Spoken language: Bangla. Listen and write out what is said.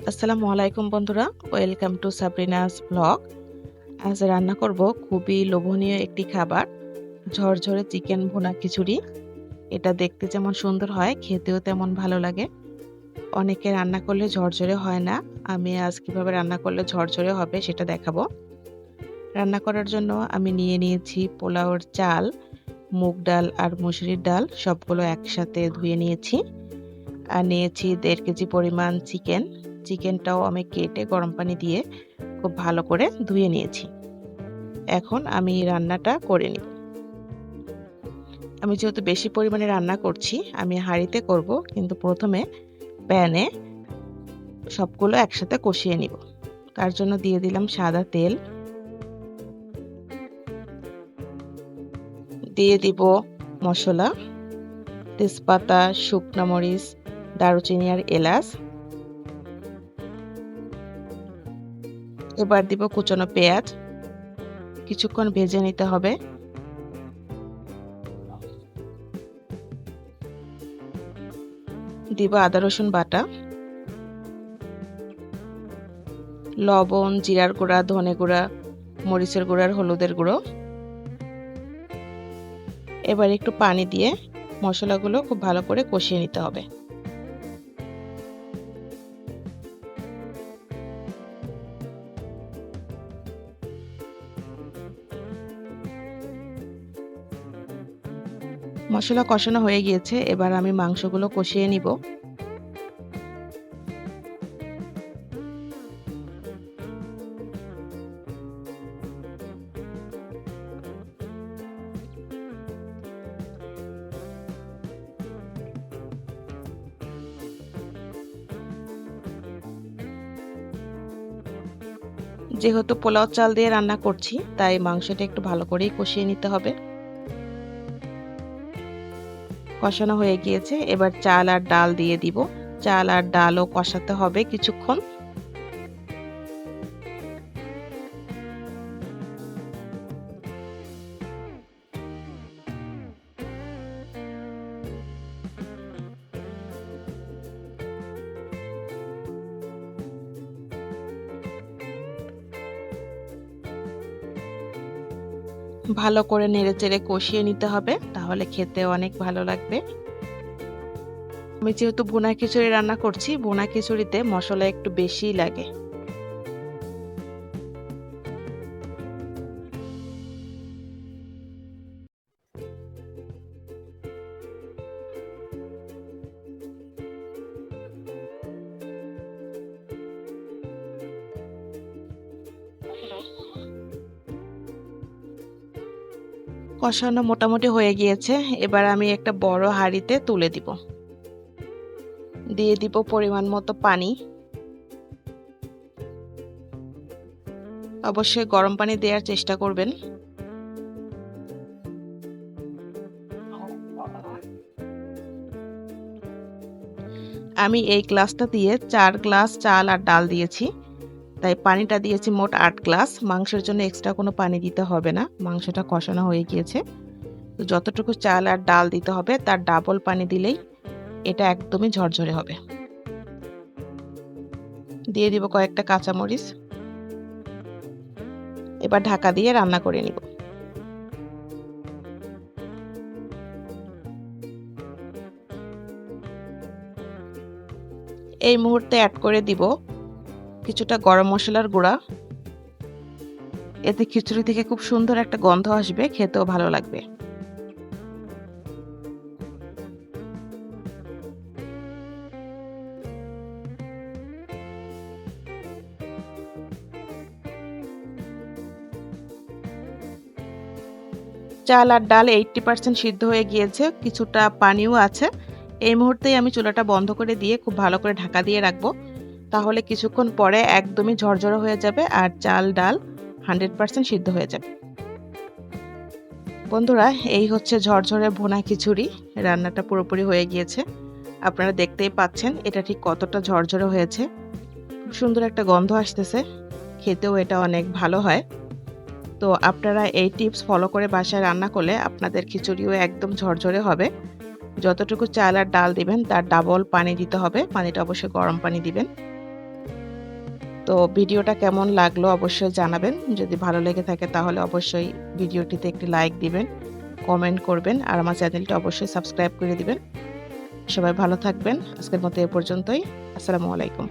আসসালামু আলাইকুম বন্ধুরা, ওয়েলকাম টু সাবরিনাস ব্লগ। আজ রান্না করব খুবই লোভনীয় একটি খাবার, ঝরঝরে চিকেন ভুনা খিচুড়ি। এটা দেখতে যেমন সুন্দর হয়, খেতেও তেমন ভালো লাগে। অনেকে রান্না করলে ঝরঝরে হয় না, আমি আজ কিভাবে রান্না করলে ঝরঝরে হবে সেটা দেখাবো। রান্না করার জন্য আমি নিয়ে নিয়েছি পোলাওর চাল, মুগ ডাল আর মসুরির ডাল, সবগুলো একসাথে ধুয়ে নিয়েছি। আর নিয়েছি 1.5 কেজি পরিমাণ চিকেন। চিকেনটাও আমি কেটে গরম পানি দিয়ে খুব ভালো করে ধুয়ে নিয়েছি। এখন আমি রান্নাটা করে নিব। আমি যেহেতু বেশি পরিমাণে রান্না করছি, আমি হাঁড়িতে করব, কিন্তু প্রথমে প্যানে সবগুলো একসাথে কষিয়ে নিব। তার জন্য দিয়ে দিলাম সাদা তেল, দিয়ে দিব মশলা, তেজপাতা, শুকনো মরিচ, দারুচিনি আর এলাচ। এবার দিব কুচনো পেঁয়াজ, কিছুক্ষণ ভেজে নিতে হবে। দিব আদা রসুন বাটা, লবণ, জিরার গুঁড়া, ধনে গুঁড়া, মরিচের গুঁড়া আর হলুদের গুঁড়ো। এবার একটু পানি দিয়ে মশলাগুলো খুব ভালো করে কষিয়ে নিতে হবে। মশলা কষানো হয়ে গিয়েছে, এবার আমি মাংসগুলো কষিয়ে নিব। যেহেতু পোলাও চাল দিয়ে রান্না করছি, তাই মাংসটা একটু ভালো করেই কষিয়ে নিতে হবে। কষানো হয়ে গিয়েছে, এবার চাল আর ডাল দিয়ে দিব। চাল আর ডালও কষাতে হবে কিছুক্ষণ। ভালো করে নেড়েচেড়ে কষিয়ে নিতে হবে, তাহলে খেতে অনেক ভালো লাগবে। আমি যেহেতু ভুনা খিচুড়ি রান্না করছি, ভুনা খিচুড়িতে মশলা একটু বেশিই লাগে। কষানো মোটামুটি হয়ে গিয়েছে, এবার আমি একটা বড় হাঁড়িতে তুলে দিব। দিয়ে দিব পরিমাণ মতো পানি। অবশ্যই গরম পানি দেওয়ার চেষ্টা করবেন। আমি এই গ্লাসটা দিয়ে 4 গ্লাস চাল আর ডাল দিয়েছি, তাই পানিটা দিয়েছি মোট 8 গ্লাস। মাংসের জন্য এক্সট্রা কোনো পানি দিতে হবে না, মাংসটা কষানো হয়ে গিয়েছে। তো যতটুকু চাল আর ডাল দিতে হবে তার ডাবল পানি দিলেই এটা একদমই ঝরঝরে হবে। দিয়ে দিব কয়েকটা কাঁচামরিচ। এবার ঢাকা দিয়ে রান্না করে নিব। এই মুহূর্তে অ্যাড করে দিব কিছুটা গরম মশলার গুঁড়া। এতে খিচুড়ি থেকে খুব সুন্দর একটা গন্ধ আসবে, খেতেও ভালো লাগবে। চাল আর ডাল 80% সিদ্ধ হয়ে গিয়েছে, কিছুটা পানিও আছে। এই মুহূর্তেই আমি চুলাটা বন্ধ করে দিয়ে খুব ভালো করে ঢাকা দিয়ে রাখবো, তাহলে কিছুক্ষণ পরে একদমই ঝরঝরে হয়ে যাবে আর চাল ডাল 100% সিদ্ধ হয়ে যাবে। বন্ধুরা, এই হচ্ছে ঝরঝরে ভুনা খিচুড়ি। রান্নাটা পুরোপুরি হয়ে গিয়েছে, আপনারা দেখতেই পাচ্ছেন এটা ঠিক কতটা ঝরঝরে হয়েছে। খুব সুন্দর একটা গন্ধ আসতেছে, খেতেও এটা অনেক ভালো হয়। তো আপনারা এই টিপস ফলো করে বাসায় রান্না করলে আপনাদের খিচুড়িও একদম ঝরঝরে হবে। যতটুকু চাল আর ডাল দিবেন তার ডাবল পানি দিতে হবে, পানিটা অবশ্যই গরম পানি দিবেন। তো ভিডিওটা কেমন লাগলো অবশ্যই জানাবেন। যদি ভালো লেগে থাকে তাহলে অবশ্যই ভিডিওটিতে একটি লাইক দিবেন, কমেন্ট করবেন আর আমার চ্যানেলটা অবশ্যই সাবস্ক্রাইব করে দিবেন। সবাই ভালো থাকবেন। আজকের মতো এ পর্যন্তই। আসসালামু আলাইকুম।